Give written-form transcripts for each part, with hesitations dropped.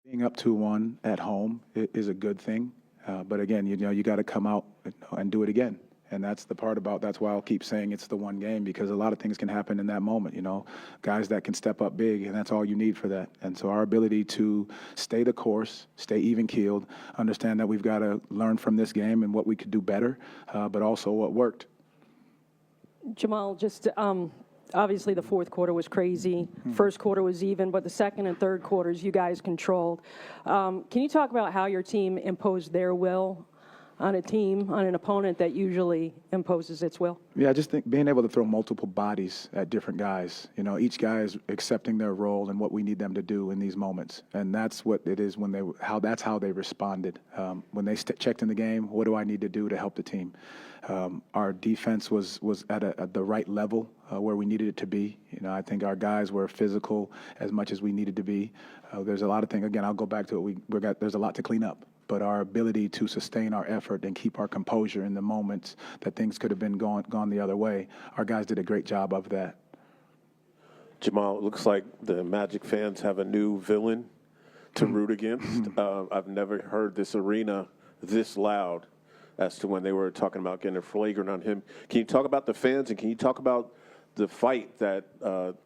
Being up 2-1 at home is a good thing. But again, you got to come out and do it again. And that's the part about, that's why I'll keep saying it's the one game, because a lot of things can happen in that moment, guys that can step up big, and that's all you need for that. And so our ability to stay the course, stay even keeled, understand that we've got to learn from this game and what we could do better, but also what worked. Jamal, just obviously the fourth quarter was crazy. First quarter was even, but the second and third quarters you guys controlled. Can you talk about how your team imposed their will on an opponent that usually imposes its will? Yeah, I just think being able to throw multiple bodies at different guys. Each guy is accepting their role and what we need them to do in these moments, and that's what it is that's how they responded when they checked in the game. What do I need to do to help the team? Our defense was at the right level where we needed it to be. I think our guys were physical as much as we needed to be. There's a lot of things. Again, I'll go back to it. There's a lot to clean up. But our ability to sustain our effort and keep our composure in the moments that things could have been gone the other way, our guys did a great job of that. Jamal, it looks like the Magic fans have a new villain to root against. I've never heard this arena this loud as to when they were talking about getting a flagrant on him. Can you talk about the fans, and can you talk about the fight that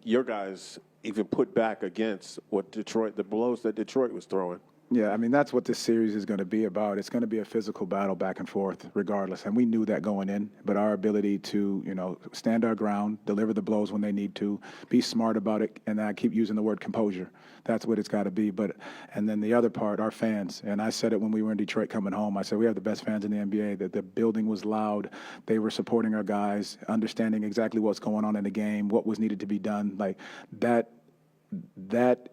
your guys even put back against the blows that Detroit was throwing? Yeah, that's what this series is going to be about. It's going to be a physical battle back and forth regardless, and we knew that going in. But our ability to, stand our ground, deliver the blows when they need to, be smart about it, and I keep using the word composure. That's what it's got to be. And then the other part, our fans, and I said it when we were in Detroit coming home. I said we have the best fans in the NBA. That the building was loud. They were supporting our guys, understanding exactly what's going on in the game, what was needed to be done. Like that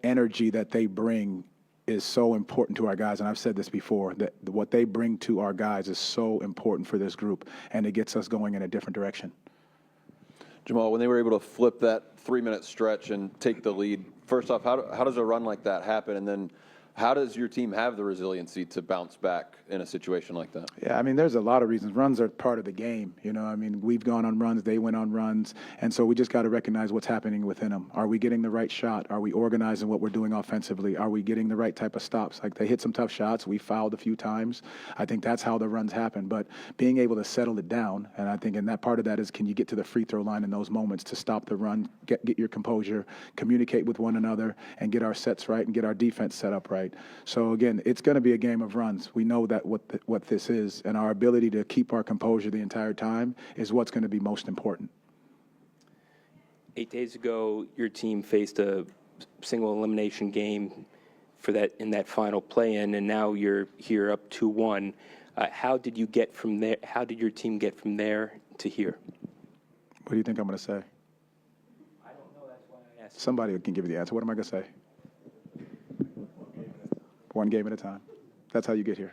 energy that they bring is so important to our guys, and I've said this before, that what they bring to our guys is so important for this group, and it gets us going in a different direction. Jamal, when they were able to flip that 3-minute stretch and take the lead, first off, how does a run like that happen? And then how does your team have the resiliency to bounce back in a situation like that? Yeah, there's a lot of reasons. Runs are part of the game. We've gone on runs, they went on runs, and so we just got to recognize what's happening within them. Are we getting the right shot? Are we organizing what we're doing offensively? Are we getting the right type of stops? Like, they hit some tough shots. We fouled a few times. I think that's how the runs happen. But being able to settle it down, and I think in that part of that is, can you get to the free throw line in those moments to stop the run, get your composure, communicate with one another, and get our sets right and get our defense set up right. So again, it's going to be a game of runs. We know that what this is, and our ability to keep our composure the entire time is what's going to be most important. 8 days ago, your team faced a single elimination game in that final play-in, and now you're here up 2-1. How did you get from there? How did your team get from there to here? What do you think I'm going to say? I don't know. That's why I asked. Somebody can give you the answer. What am I going to say? One game at a time. That's how you get here.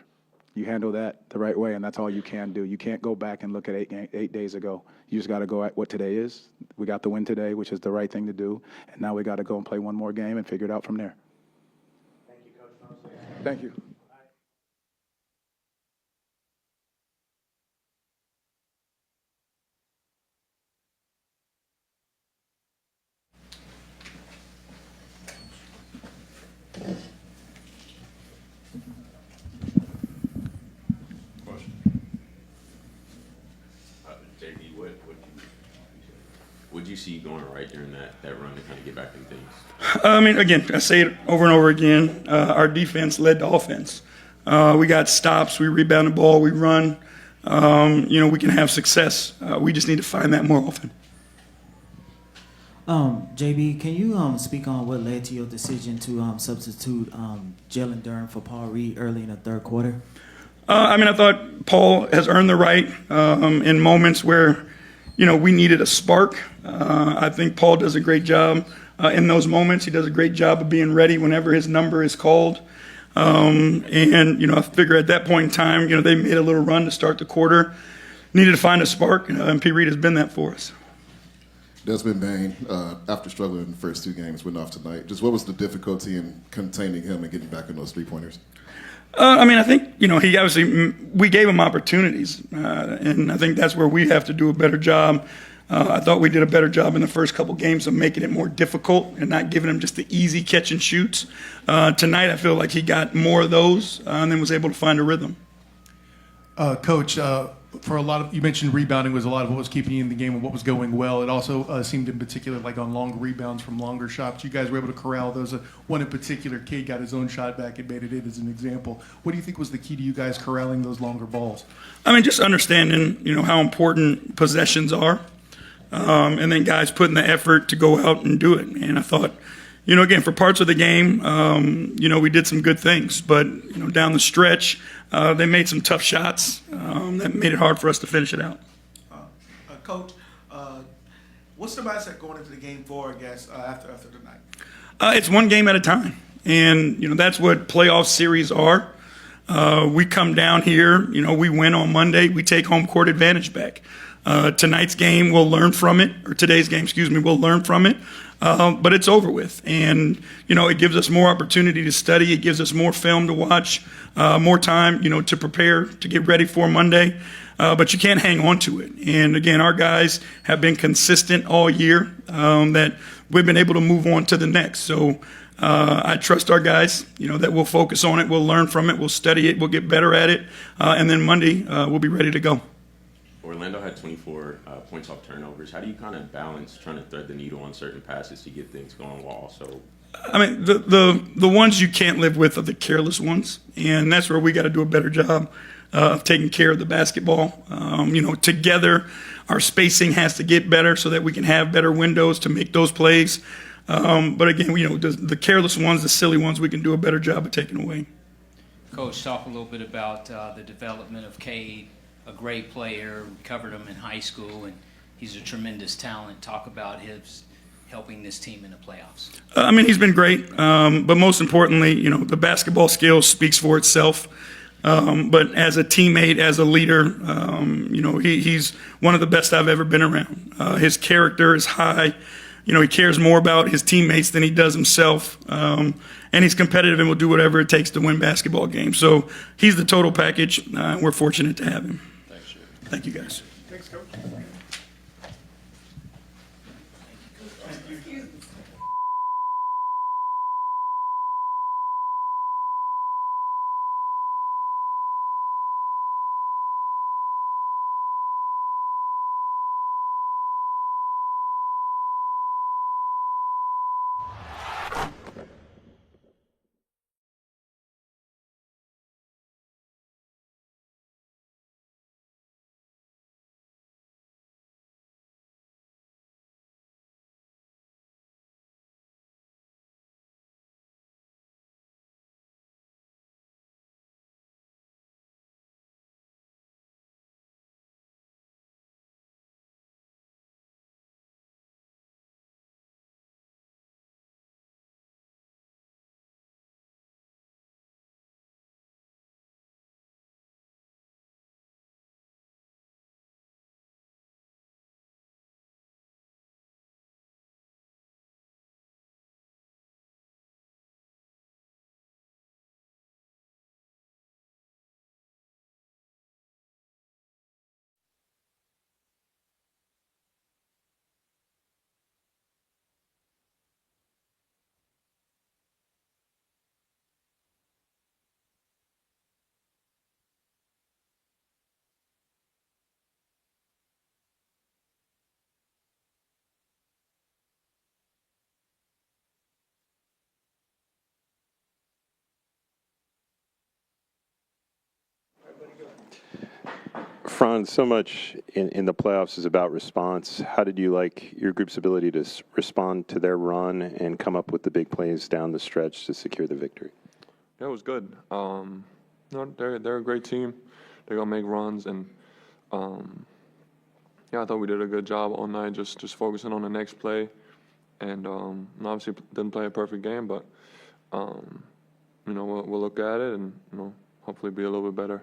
You handle that the right way, and that's all you can do. You can't go back and look at 8 days ago. You just got to go at what today is. We got the win today, which is the right thing to do, and now we got to go and play one more game and figure it out from there. Thank you, Coach. Thank you. JB, what you see going right during that run to kind of get back in things? Again, I say it over and over again, our defense led the offense. We got stops, we rebound the ball, we run. We can have success. We just need to find that more often. JB, can you speak on what led to your decision to substitute Jalen Durham for Paul Reed early in the third quarter? I thought Paul has earned the right in moments where, we needed a spark. I think Paul does a great job in those moments. He does a great job of being ready whenever his number is called. I figure at that point in time, they made a little run to start the quarter. Needed to find a spark, and P. Reed has been that for us. Desmond Bain, after struggling in the first 2 games, went off tonight. Just what was the difficulty in containing him and getting back in those 3-pointers? I think, he obviously, we gave him opportunities, and I think that's where we have to do a better job I thought we did a better job in the first couple games of making it more difficult and not giving him just the easy catch and shoots. Tonight, I feel like he got more of those and then was able to find a rhythm. Coach, for a lot of, you mentioned rebounding was a lot of what was keeping you in the game and what was going well. It also seemed in particular like on long rebounds from longer shots, you guys were able to corral those. One in particular, Cade got his own shot back and made it in as an example. What do you think was the key to you guys corralling those longer balls? I mean, just understanding, how important possessions are, and then guys putting the effort to go out and do it. And I thought, again, for parts of the game, we did some good things, but down the stretch, they made some tough shots that made it hard for us to finish it out. Coach, what's the mindset going into the game 4, I guess, after tonight? It's one game at a time, and that's what playoff series are. We come down here, we win on Monday, we take home court advantage back. Tonight's game, we'll learn from it, or today's game, we'll learn from it. But it's over with, and it gives us more opportunity to study. It gives us more film to watch, more time, to prepare to get ready for Monday. But you can't hang on to it. And again, our guys have been consistent all year. That we've been able to move on to the next. So I trust our guys. That we'll focus on it. We'll learn from it. We'll study it. We'll get better at it. And then Monday we'll be ready to go. Orlando had 24 points off turnovers. How do you kind of balance trying to thread the needle on certain passes to get things going while also? I mean, the ones you can't live with are the careless ones, and that's where we got to do a better job of taking care of the basketball. Together, our spacing has to get better so that we can have better windows to make those plays. But again, the careless ones, the silly ones, we can do a better job of taking away. Coach, talk a little bit about the development of Cade. A great player. We covered him in high school, and he's a tremendous talent. Talk about his helping this team in the playoffs. I mean, he's been great, but most importantly, the basketball skill speaks for itself. But as a teammate, as a leader, he's one of the best I've ever been around. His character is high. He cares more about his teammates than he does himself. And he's competitive and will do whatever it takes to win basketball games. So he's the total package. We're fortunate to have him. Thank you, guys. Thanks, Coach. Franz, so much in the playoffs is about response. How did you like your group's ability to respond to their run and come up with the big plays down the stretch to secure the victory? Yeah, it was good. No, they're a great team. They're gonna make runs, and yeah, I thought we did a good job all night, just focusing on the next play, and obviously didn't play a perfect game, but we'll look at it and hopefully be a little bit better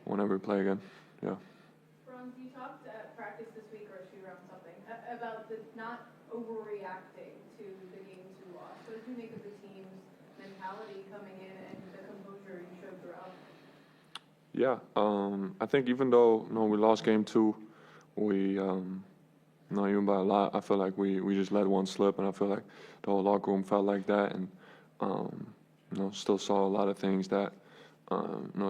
whenever we play again. Yeah. Franz, you talked at practice this week or shoot around something about the not overreacting to the games you lost. What did you make of the team's mentality coming in and the composure you showed throughout? Yeah, I think even though we lost game 2, we even by a lot. I feel like we just let one slip, and I feel like the whole locker room felt like that, and still saw a lot of things that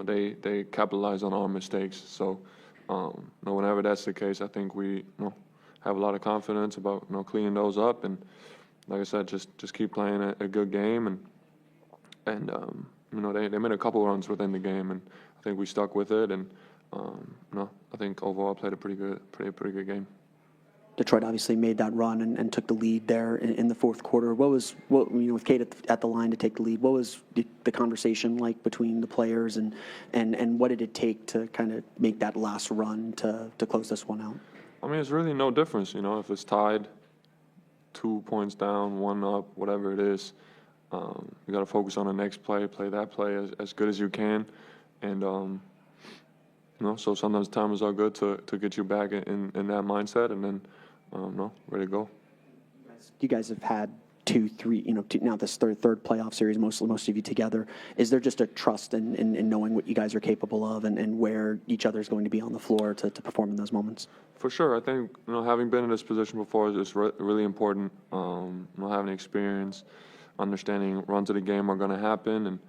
they capitalized on our mistakes. So whenever that's the case, I think we have a lot of confidence about cleaning those up, and like I said, just keep playing a good game, and they made a couple runs within the game, and I think we stuck with it, and I think overall played a pretty good game. Detroit obviously made that run and took the lead there in the fourth quarter. With Kate at the line to take the lead, what was the conversation like between the players, and what did it take to kind of make that last run to close this one out? I mean, it's really no difference, if it's tied, 2 points down, 1 up, whatever it is. You got to focus on the next play that play as good as you can, and so sometimes times are good to get you back in that mindset, and then ready to go. You guys have had 2, 3, now this third playoff series, most of you together. Is there just a trust in knowing what you guys are capable of, and where each other is going to be on the floor to perform in those moments? For sure. I think, having been in this position before is really important. Having experience, understanding runs of the game are going to happen,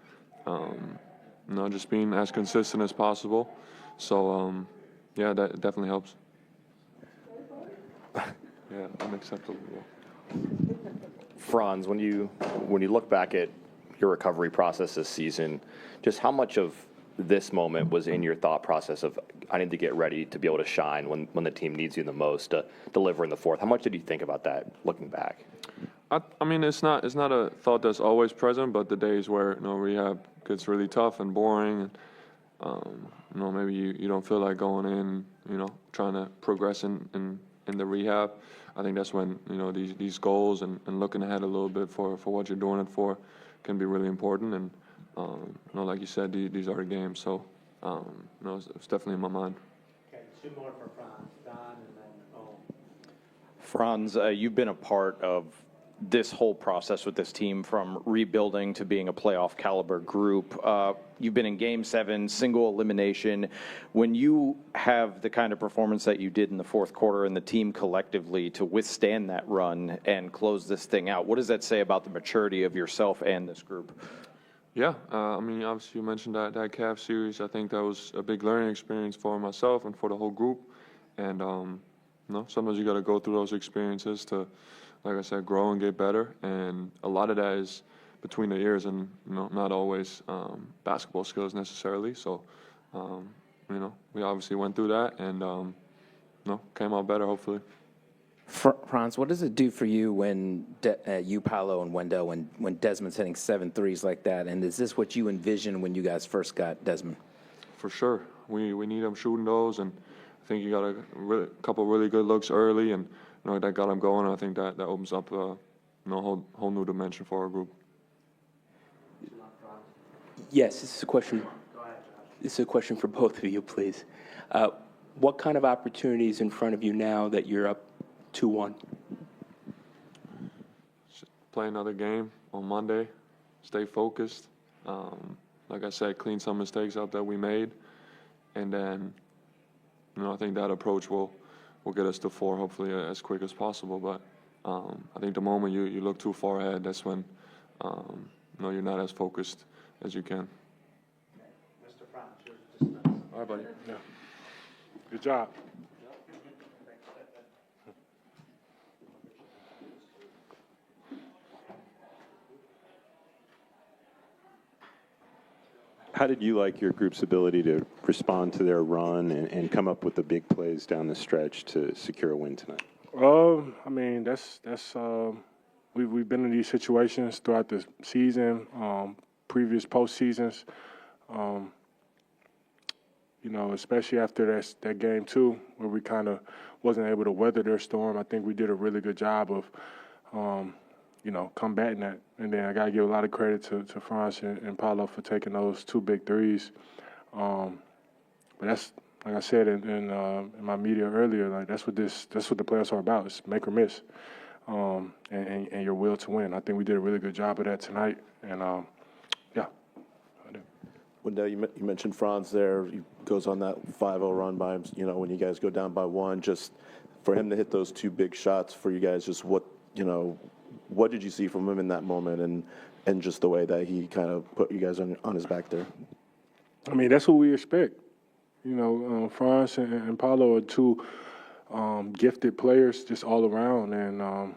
and just being as consistent as possible. So, that definitely helps. Yeah, unacceptable. Franz, when you look back at your recovery process this season, just how much of this moment was in your thought process of, I need to get ready to be able to shine when the team needs you the most, to deliver in the fourth? How much did you think about that looking back? I mean, it's not a thought that's always present, but the days where rehab gets really tough and boring, and maybe you don't feel like going in, trying to progress in the rehab. I think that's when these goals and looking ahead a little bit for what you're doing it for can be really important. And like you said, these are the games, so it's definitely in my mind. Okay, 2 more for Franz, Don, and then Franz, you've been a part of this whole process with this team, from rebuilding to being a playoff caliber group. You've been in Game 7, single elimination. When you have the kind of performance that you did in the fourth quarter, and the team collectively to withstand that run and close this thing out, what does that say about the maturity of yourself and this group? Yeah, I mean, obviously you mentioned that Cavs series. I think that was a big learning experience for myself and for the whole group. And sometimes you got to go through those experiences to, like I said, grow and get better. And a lot of that is between the ears, and not always basketball skills necessarily. So, we obviously went through that, and came out better, hopefully. Franz, what does it do for you when you, Paolo, and Wendell, when Desmond's hitting 7 threes like that? And is this what you envisioned when you guys first got Desmond? For sure. We need him shooting those, and I think he got a couple really good looks early, and that got him going. I think that opens up a whole new dimension for our group. Yes, this is a question. This is a question for both of you, please. What kind of opportunities in front of you now that you're up 2-1? Play another game on Monday. Stay focused. Like I said, clean some mistakes up that we made, and then I think that approach will get us to 4 hopefully as quick as possible. But I think the moment you look too far ahead, that's when you're not as focused as you can. Mr. Franz, you're dismissed. All right, buddy. Yeah. Good job. How did you like your group's ability to respond to their run and come up with the big plays down the stretch to secure a win tonight? I mean, we've been in these situations throughout the season, previous postseasons. Especially after that game 2, where we kind of wasn't able to weather their storm. I think we did a really good job of, combating that. And then I got to give a lot of credit to Franz and Paolo for taking those 2 big threes. But that's, like I said in my media earlier, like that's what the playoffs are about. It's make or miss, and your will to win. I think we did a really good job of that tonight. And Wendell, you mentioned Franz there. He goes on that 5-0 run by him, when you guys go down by 1. Just for him to hit those two big shots for you guys, just what did you see from him in that moment, and just the way that he kind of put you guys on his back there? I mean, that's what we expect. Franz and Paulo are two gifted players just all around, and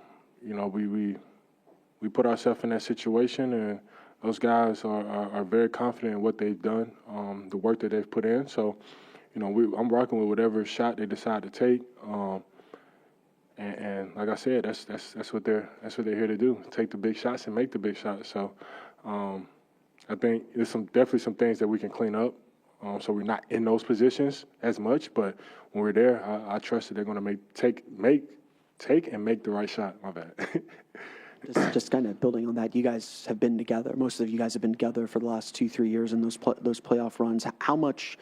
we put ourselves in that situation, and those guys are very confident in what they've done, the work that they've put in. So, I'm rocking with whatever shot they decide to take, and like I said, that's what they're here to do: take the big shots and make the big shots. So, I think there's definitely some things that we can clean up, so we're not in those positions as much. But when we're there, I trust that they're going to take and make the right shot. My bad. Just kind of building on that, you guys have been together. Most of you guys have been together for the last 2-3 years in those playoff runs. How much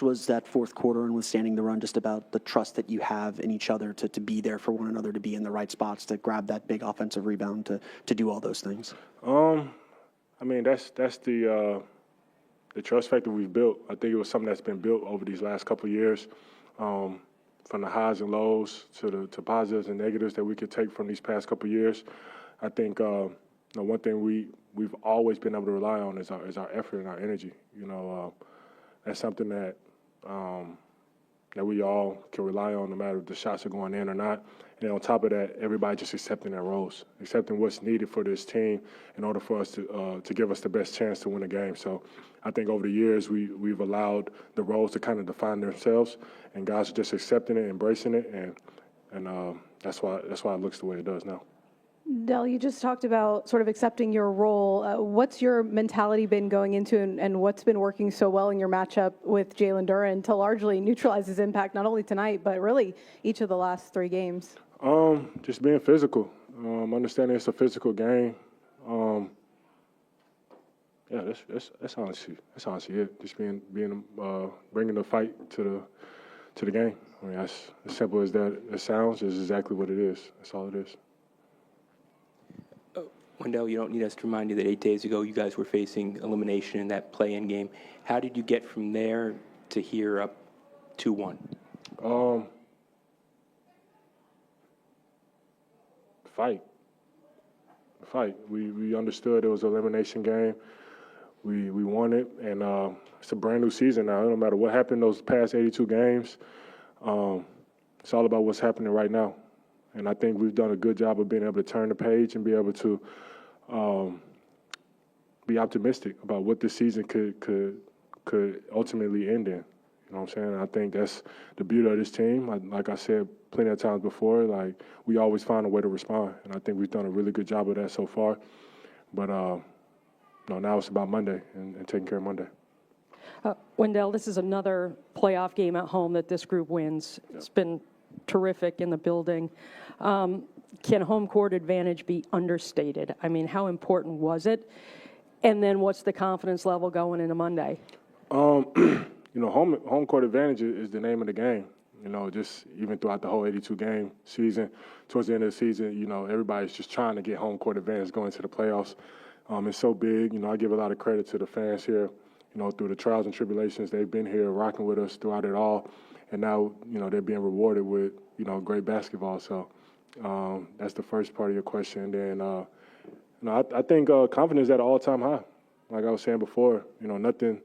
was that fourth quarter and withstanding the run just about the trust that you have in each other to be there for one another, to be in the right spots, to grab that big offensive rebound, to do all those things? I mean, that's the trust factor we've built. I think it was something that's been built over these last couple of years, from the highs and lows to positives and negatives that we could take from these past couple of years. I think one thing we've always been able to rely on is our effort and our energy. That's something that we all can rely on, no matter if the shots are going in or not. And then on top of that, everybody just accepting their roles, accepting what's needed for this team in order for us to give us the best chance to win a game. So I think over the years we've allowed the roles to kind of define themselves, and guys are just accepting it, embracing it, and that's why it looks the way it does now. Del, you just talked about sort of accepting your role. What's your mentality been going into, and what's been working so well in your matchup with Jalen Duren to largely neutralize his impact, not only tonight, but really each of the last 3 games? Just being physical, understanding it's a physical game. That's honestly it. Just bringing the fight to the game. I mean, that's as simple as that. It sounds is exactly what it is. That's all it is. Wendell, you don't need us to remind you that 8 days ago you guys were facing elimination in that play-in game. How did you get from there to here up 2-1? Fight. We understood it was an elimination game. We won it, and it's a brand new season now. No matter what happened those past 82 games, it's all about what's happening right now. And I think we've done a good job of being able to turn the page and be able to be optimistic about what this season could ultimately end in. You know what I'm saying? I think that's the beauty of this team. Like I said plenty of times before, like we always find a way to respond, and I think we've done a really good job of that so far. But now it's about Monday and taking care of Monday. Wendell, this is another playoff game at home that this group wins. It's been terrific in the building. Can home court advantage be understated? I mean, how important was it? And then what's the confidence level going into Monday? Home court advantage is the name of the game. Just even throughout the whole 82-game season, towards the end of the season, everybody's just trying to get home court advantage going to the playoffs. It's so big. I give a lot of credit to the fans here. Through the trials and tribulations, they've been here rocking with us throughout it all. And now, they're being rewarded with, great basketball. So that's the first part of your question. Then, I think confidence is at an all-time high. Like I was saying before, nothing,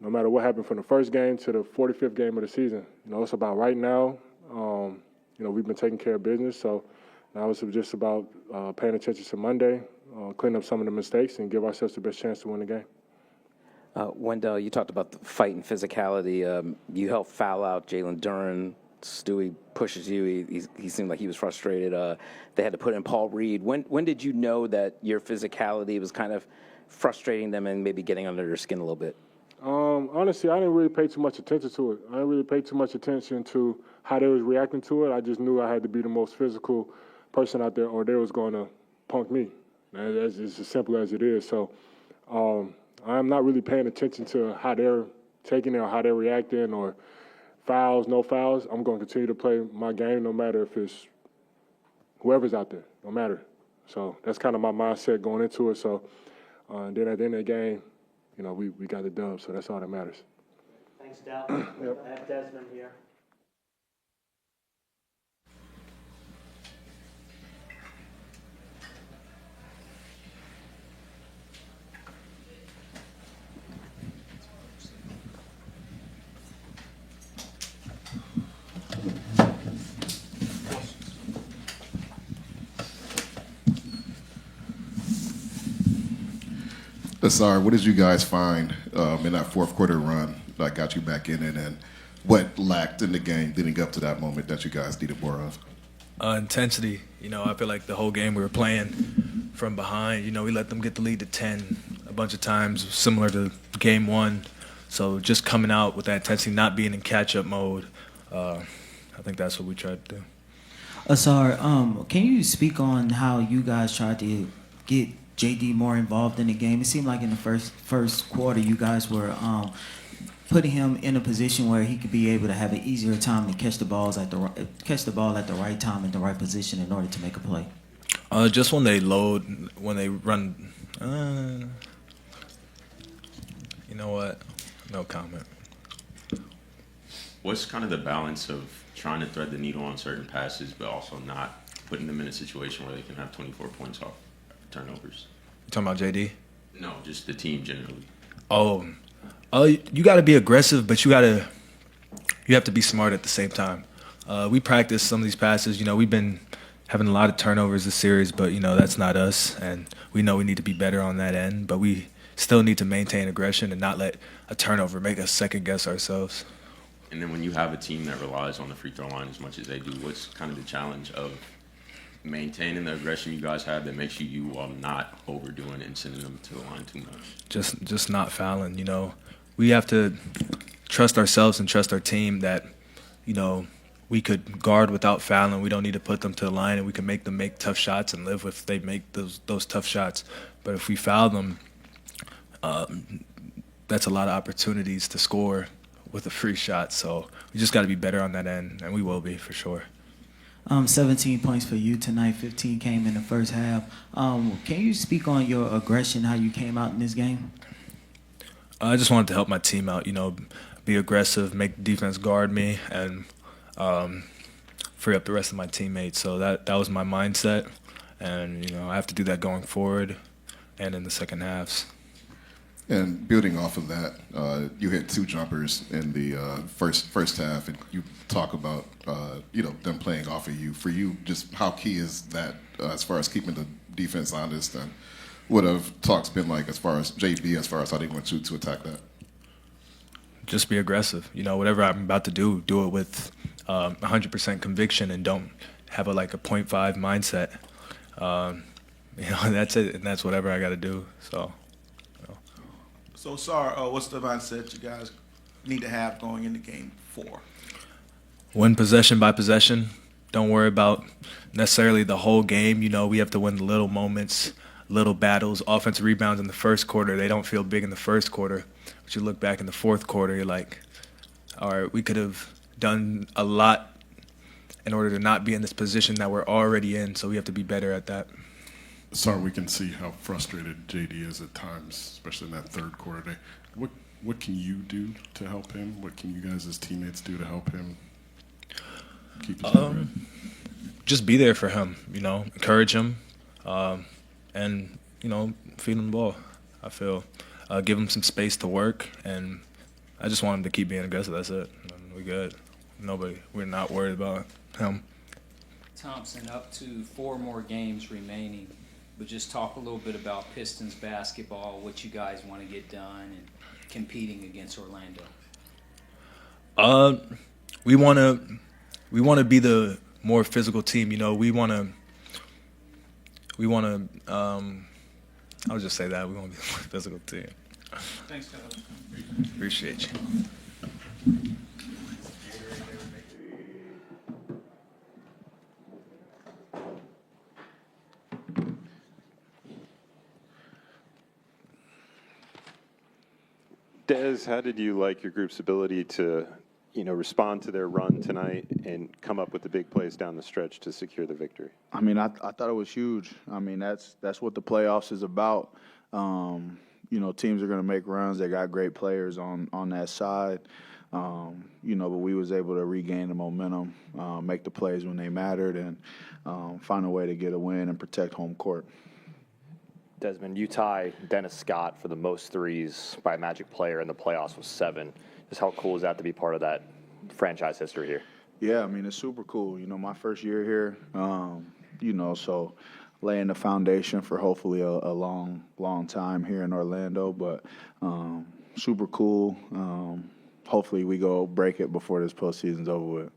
no matter what happened from the first game to the 45th game of the season, it's about right now. We've been taking care of business. So now it's just about paying attention to Monday, clean up some of the mistakes, and give ourselves the best chance to win the game. Wendell, you talked about the fight and physicality. You helped foul out Jalen Duren. Stewie pushes you. He seemed like he was frustrated. They had to put in Paul Reed. When did you know that your physicality was kind of frustrating them and maybe getting under their skin a little bit? Honestly, I didn't really pay too much attention to it. I didn't really pay too much attention to how they was reacting to it. I just knew I had to be the most physical person out there, or they was going to punk me. It's as simple as it is. So I'm not really paying attention to how they're taking it or how they're reacting or fouls, no fouls. I'm going to continue to play my game no matter if it's whoever's out there, no matter. So that's kind of my mindset going into it. So then at the end of the game, we got the dub, so that's all that matters. Thanks, Del. I have Desmond here. Asar, what did you guys find in that fourth quarter run that got you back in it, and what lacked in the game leading up to that moment that you guys needed more of? Intensity. I feel like the whole game we were playing from behind. We let them get the lead to 10 a bunch of times, similar to game one. So just coming out with that intensity, not being in catch-up mode, I think that's what we tried to do. Asar, can you speak on how you guys tried to get JD more involved in the game? It seemed like in the first quarter you guys were putting him in a position where he could be able to have an easier time to catch the ball at the right time in the right position in order to make a play. Just when they load, when they run. You know what? No comment. What's kind of the balance of trying to thread the needle on certain passes, but also not putting them in a situation where they can have 24 points off turnovers? You talking about JD? No, just the team generally. You got to be aggressive, but you have to be smart at the same time. We practice some of these passes. We've been having a lot of turnovers this series, but that's not us, and we know we need to be better on that end. But we still need to maintain aggression and not let a turnover make us second guess ourselves. And then when you have a team that relies on the free throw line as much as they do, what's kind of the challenge of maintaining the aggression you guys have that makes you while not overdoing it and sending them to the line too much? Just not fouling. We have to trust ourselves and trust our team that we could guard without fouling. We don't need to put them to the line, and we can make them make tough shots and live if they make those tough shots. But if we foul them, that's a lot of opportunities to score with a free shot. So we just got to be better on that end, and we will be for sure. 17 points for you tonight. 15 came in the first half. Can you speak on your aggression, how you came out in this game? I just wanted to help my team out, be aggressive, make the defense guard me, and free up the rest of my teammates. So that was my mindset, and I have to do that going forward and in the second halves. And building off of that, you hit 2 jumpers in the first half, and you talk about them playing off of you. For you, just how key is that as far as keeping the defense honest, and what have talks been like as far as JB, as far as how they want you to attack that? Just be aggressive. Whatever I'm about to do it with 100% conviction, and don't have a 0.5 mindset. That's it, and that's whatever I got to do. So, Sar, what's the mindset you guys need to have going into game 4? Win possession by possession. Don't worry about necessarily the whole game. We have to win the little moments, little battles. Offensive rebounds in the first quarter, they don't feel big in the first quarter. But you look back in the fourth quarter, you're like, all right, we could have done a lot in order to not be in this position that we're already in. So we have to be better at that. Sorry, we can see how frustrated JD is at times, especially in that third quarter. What can you do to help him? What can you guys as teammates do to help him keep his head right? Just be there for him, encourage him, and, feed him the ball, I feel. Give him some space to work, and I just want him to keep being aggressive. That's it. We're good. We're not worried about him. Thompson, up to 4 more games remaining, but just talk a little bit about Pistons basketball, what you guys want to get done, and competing against Orlando. We want to be the more physical team. We want to. I'll just say that we want to be the more physical team. Thanks, Kevin. Appreciate you. Des, how did you like your group's ability to, respond to their run tonight and come up with the big plays down the stretch to secure the victory? I mean, I thought it was huge. I mean, that's what the playoffs is about. Teams are going to make runs. They got great players on that side. But we was able to regain the momentum, make the plays when they mattered, and find a way to get a win and protect home court. Desmond, you tie Dennis Scott for the most threes by a Magic player in the playoffs with 7. Just how cool is that to be part of that franchise history here? Yeah, I mean, it's super cool. My first year here, so laying the foundation for hopefully a long time here in Orlando. But super cool. Hopefully we go break it before this postseason's over with.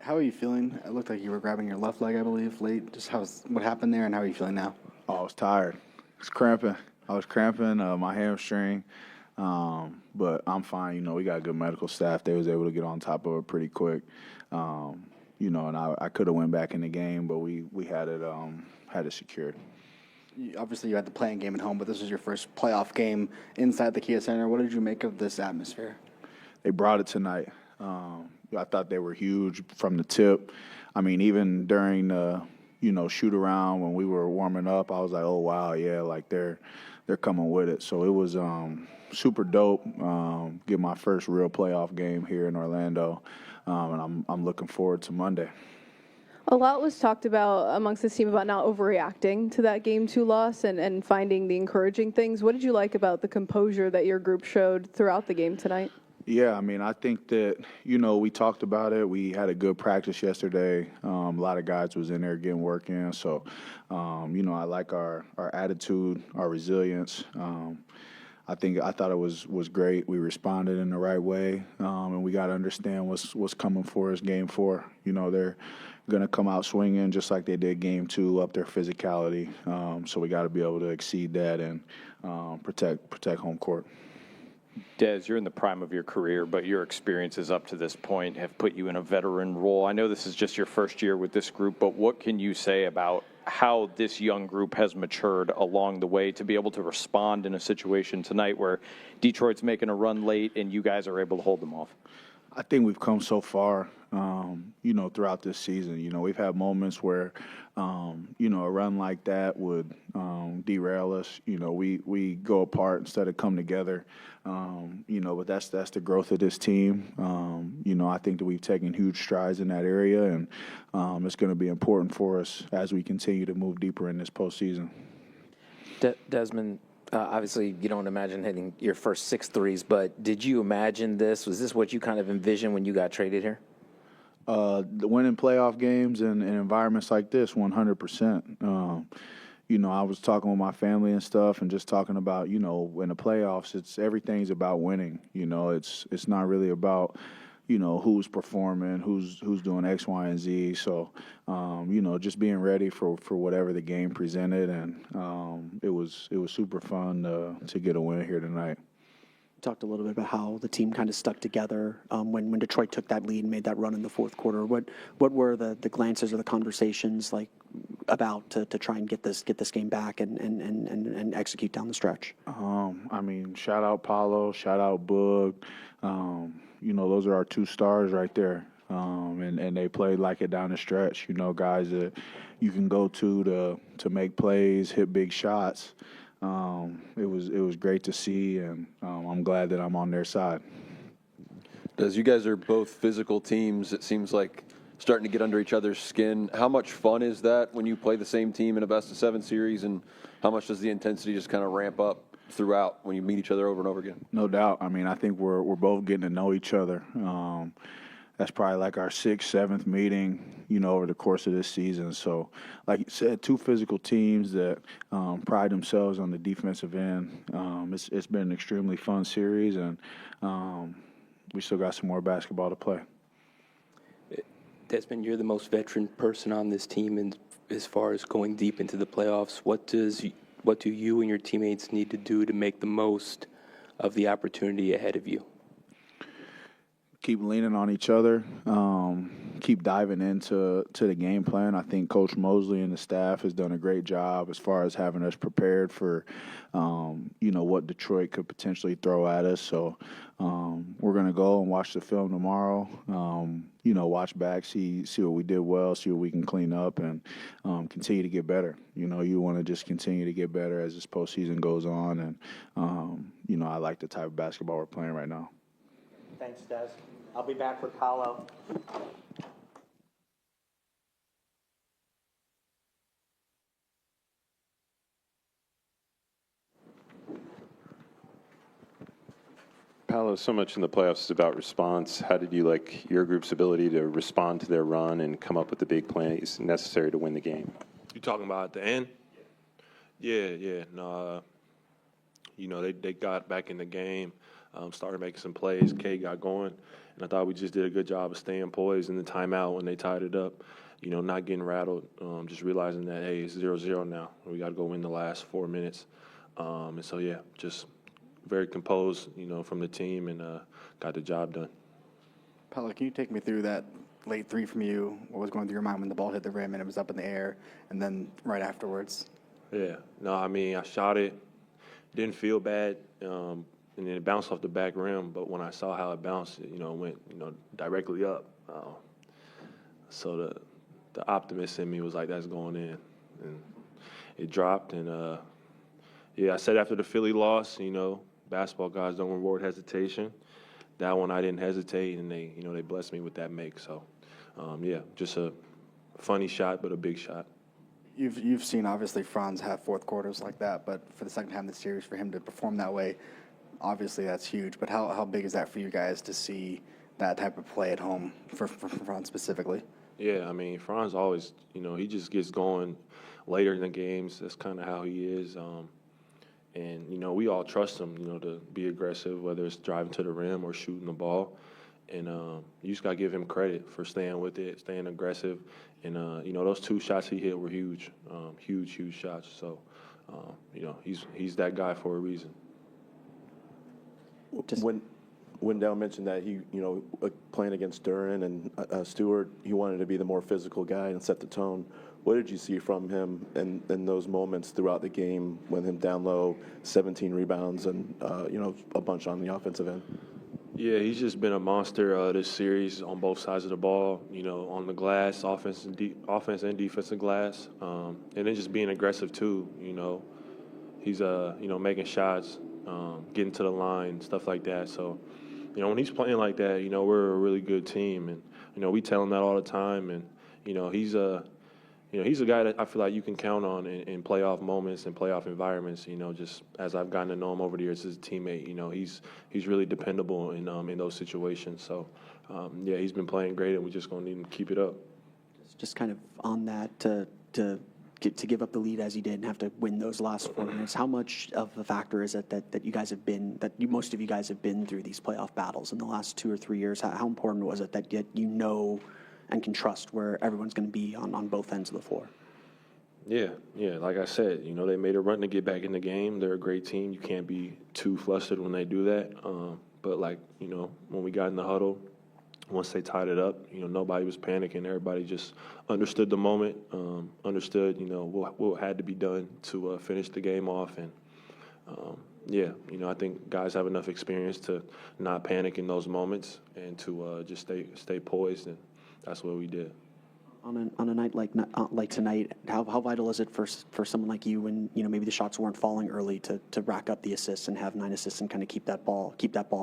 How are you feeling? It looked like you were grabbing your left leg, I believe, late. Just what happened there, and how are you feeling now? Oh, I was tired. I was cramping my hamstring, but I'm fine. We got good medical staff. They was able to get on top of it pretty quick. And I could have went back in the game, but we had it secured. Obviously, you had the playing game at home, but this was your first playoff game inside the Kia Center. What did you make of this atmosphere? They brought it tonight. I thought they were huge from the tip. I mean, even during the shoot around when we were warming up, I was like, oh wow, yeah, like they're coming with it. So it was super dope. Get my first real playoff game here in Orlando, and I'm looking forward to Monday. A lot was talked about amongst this team about not overreacting to that Game 2 loss and finding the encouraging things. What did you like about the composure that your group showed throughout the game tonight? Yeah, I mean, I think that, we talked about it. We had a good practice yesterday. A lot of guys was in there getting work in. So, I like our attitude, our resilience. I thought it was great. We responded in the right way, and we got to understand what's coming for us Game 4. They're going to come out swinging just like they did Game 2, up their physicality. So we got to be able to exceed that and protect home court. Des, you're in the prime of your career, but your experiences up to this point have put you in a veteran role. I know this is just your first year with this group, but what can you say about how this young group has matured along the way to be able to respond in a situation tonight where Detroit's making a run late and you guys are able to hold them off? I think we've come so far, throughout this season. We've had moments where, a run like that would derail us. We go apart instead of come together. But that's the growth of this team. I think that we've taken huge strides in that area, and it's going to be important for us as we continue to move deeper in this postseason. Desmond, obviously you don't imagine hitting your first 6 threes, but did you imagine this? Was this what you kind of envisioned when you got traded here? The winning playoff games and environments like this, 100%. I was talking with my family and stuff and just talking about, in the playoffs, everything's about winning. It's not really about, who's performing, who's doing X, Y, and Z. So, just being ready for whatever the game presented. And it was super fun to get a win here tonight. Talked a little bit about how the team kind of stuck together when Detroit took that lead and made that run in the fourth quarter. What were the glances or the conversations like about to try and get this game back and execute down the stretch? Shout out Paulo, shout out Boog. Those are our 2 stars right there. And they played like it down the stretch. Guys that you can go to make plays, hit big shots. It was great to see, and I'm glad that I'm on their side. As you guys are both physical teams, it seems like starting to get under each other's skin. How much fun is that when you play the same team in a best-of-7 series, and how much does the intensity just kind of ramp up throughout when you meet each other over and over again? No doubt. I think we're both getting to know each other. That's probably like our 6th, 7th meeting, over the course of this season. So, like you said, 2 physical teams that pride themselves on the defensive end. It's been an extremely fun series, and we still got some more basketball to play. Desmond, you're the most veteran person on this team, and as far as going deep into the playoffs, what do you and your teammates need to do to make the most of the opportunity ahead of you? Keep leaning on each other, keep diving into the game plan. I think Coach Mosley and the staff has done a great job as far as having us prepared for, what Detroit could potentially throw at us. So we're going to go and watch the film tomorrow, watch back, see what we did well, see what we can clean up, and continue to get better. You want to just continue to get better as this postseason goes on. And, I like the type of basketball we're playing right now. Thanks, Des. I'll be back for Paolo. Paolo, so much in the playoffs is about response. How did you like your group's ability to respond to their run and come up with the big plays necessary to win the game? You talking about at the end? Yeah. No, they got back in the game, started making some plays. K got going, and I thought we just did a good job of staying poised in the timeout when they tied it up. Not getting rattled, just realizing that, hey, it's 0-0 now. We got to go win the last 4 minutes. And so, yeah, just very composed, from the team and got the job done. Paolo, can you take me through that late three from you? What was going through your mind when the ball hit the rim and it was up in the air, and then right afterwards? Yeah. No, I shot it. Didn't feel bad, and then it bounced off the back rim. But when I saw how it bounced, it went, directly up. So the optimist in me was like, that's going in. And it dropped. And, I said after the Philly loss, basketball guys don't reward hesitation. That one I didn't hesitate, and they blessed me with that make. So, just a funny shot, but a big shot. You've seen, obviously, Franz have fourth quarters like that, but for the second time in the series, for him to perform that way, obviously that's huge. But how big is that for you guys to see that type of play at home for Franz specifically? Yeah, Franz always, he just gets going later in the games. That's kind of how he is. And, we all trust him, to be aggressive, whether it's driving to the rim or shooting the ball. And you just got to give him credit for staying with it, staying aggressive. And, those two shots he hit were huge, huge shots. So, he's that guy for a reason. When Wendell mentioned that he, playing against Duran and Stewart, he wanted to be the more physical guy and set the tone. What did you see from him in those moments throughout the game when him down low, 17 rebounds and, a bunch on the offensive end? Yeah, he's just been a monster this series on both sides of the ball, on the glass, offense and defensive glass, and then just being aggressive too, He's, making shots, getting to the line, stuff like that. So, when he's playing like that, we're a really good team. And, we tell him that all the time. And, he's a guy that I feel like you can count on in playoff moments and playoff environments. Just as I've gotten to know him over the years as a teammate, he's really dependable in those situations. So, he's been playing great, and we're just going to need him to keep it up. Just kind of on that, to give up the lead as you did and have to win those last 4 minutes, how much of a factor is it that you guys have been, most of you guys have been through these playoff battles in the last 2 or 3 years? How important was it that and can trust where everyone's going to be on both ends of the floor? Yeah. Like I said, they made a run to get back in the game. They're a great team. You can't be too flustered when they do that. But when we got in the huddle, once they tied it up, nobody was panicking. Everybody just understood the moment, understood, what had to be done to finish the game off. And, I think guys have enough experience to not panic in those moments and to just stay poised. And that's what we did. On a night like tonight, how vital is it for someone like you when maybe the shots weren't falling early to rack up the assists and have 9 assists and kind of keep that ball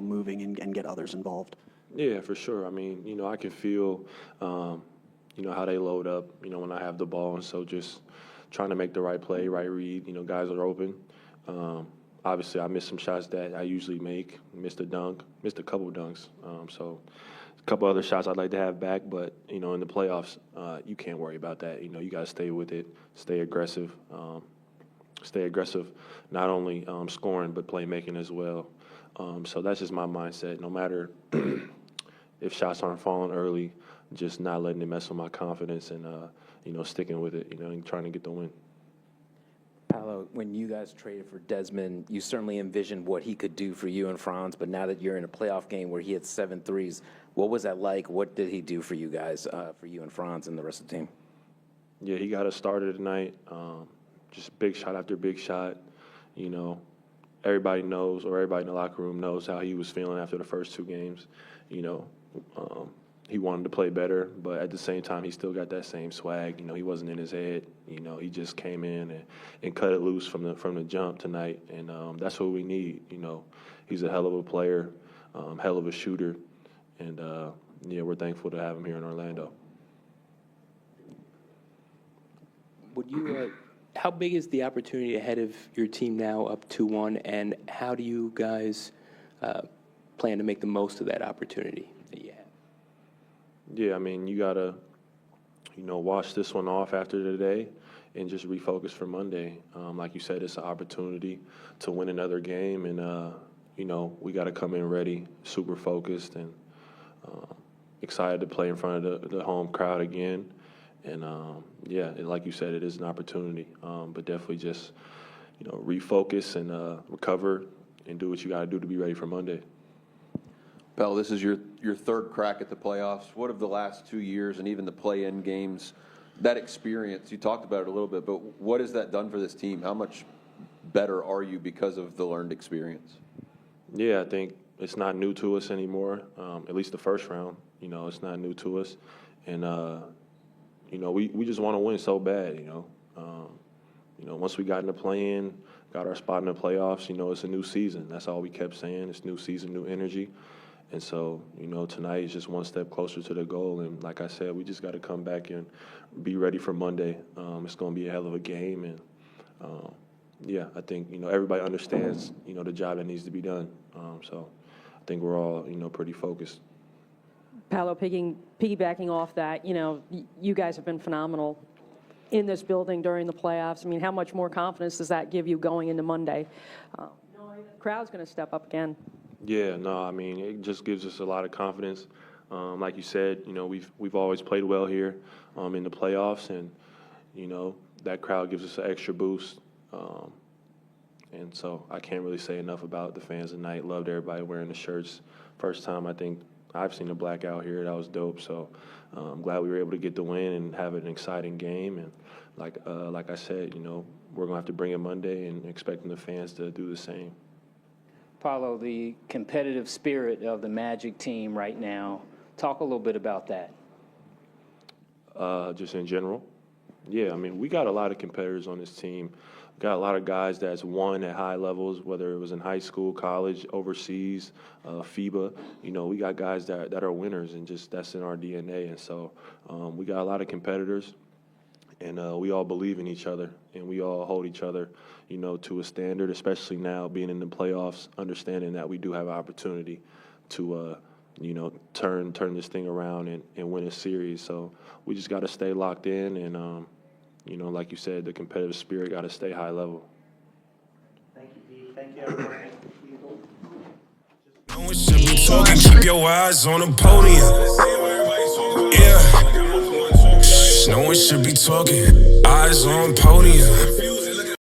moving and get others involved? Yeah, for sure. I can feel how they load up when I have the ball, and so just trying to make the right play, right read. Guys are open. Obviously, I missed some shots that I usually make. Missed a couple dunks. So. A couple other shots I'd like to have back, but in the playoffs, you can't worry about that. You got to stay with it, stay aggressive, not only scoring but playmaking as well. So that's just my mindset. No matter if shots aren't falling early, just not letting it mess with my confidence and sticking with it. And trying to get the win. Paolo, when you guys traded for Desmond, you certainly envisioned what he could do for you and Franz, but now that you're in a playoff game where he had 7 threes, what was that like? What did he do for you guys, for you and Franz and the rest of the team? Yeah, he got us started tonight. Just big shot after big shot. Everybody knows, or everybody in the locker room knows how he was feeling after the first 2 games. He wanted to play better, but at the same time, he still got that same swag. He wasn't in his head. He just came in and cut it loose from the jump tonight, and that's what we need. He's a hell of a player, hell of a shooter, and we're thankful to have him here in Orlando. Would you? How big is the opportunity ahead of your team now, up 2-1, and how do you guys plan to make the most of that opportunity that you have? Yeah, you got to, wash this one off after today and just refocus for Monday. Like you said, it's an opportunity to win another game, and we got to come in ready, super focused, and excited to play in front of the home crowd again. And like you said, it is an opportunity, but definitely just refocus and recover and do what you got to do to be ready for Monday. Pell, this is your third crack at the playoffs. What have the last 2 years and even the play-in games, that experience, you talked about it a little bit, but what has that done for this team? How much better are you because of the learned experience? Yeah, I think it's not new to us anymore, at least the first round. It's not new to us. And, we just want to win so bad, Once we got in the play-in, got our spot in the playoffs, it's a new season. That's all we kept saying. It's new season, new energy. And so, tonight is just one step closer to the goal. And like I said, we just got to come back and be ready for Monday. It's going to be a hell of a game. And, I think, everybody understands, the job that needs to be done. So I think we're all, pretty focused. Paolo, piggybacking off that, you guys have been phenomenal in this building during the playoffs. I mean, how much more confidence does that give you going into Monday? The crowd's going to step up again. Yeah, no, I mean, it just gives us a lot of confidence. Like you said, we've always played well here in the playoffs, and that crowd gives us an extra boost. And so I can't really say enough about the fans tonight. Loved everybody wearing the shirts. First time I think I've seen a blackout here. That was dope. So I'm glad we were able to get the win and have an exciting game. And like I said, we're gonna have to bring it Monday, and expecting the fans to do the same. Paolo, the competitive spirit of the Magic team right now, talk a little bit about that. Just in general? Yeah, I mean, we got a lot of competitors on this team. We got a lot of guys that's won at high levels, whether it was in high school, college, overseas, FIBA. We got guys that are winners, and just that's in our DNA. And so we got a lot of competitors, and we all believe in each other, and we all hold each other, to a standard, especially now being in the playoffs, understanding that we do have an opportunity to, turn this thing around and win a series. So we just got to stay locked in, and, like you said, the competitive spirit got to stay high level. Thank you, Pete. Thank you, everybody. No one should be talking, keep your eyes on the podium. Yeah. No one should be talking, eyes on podium.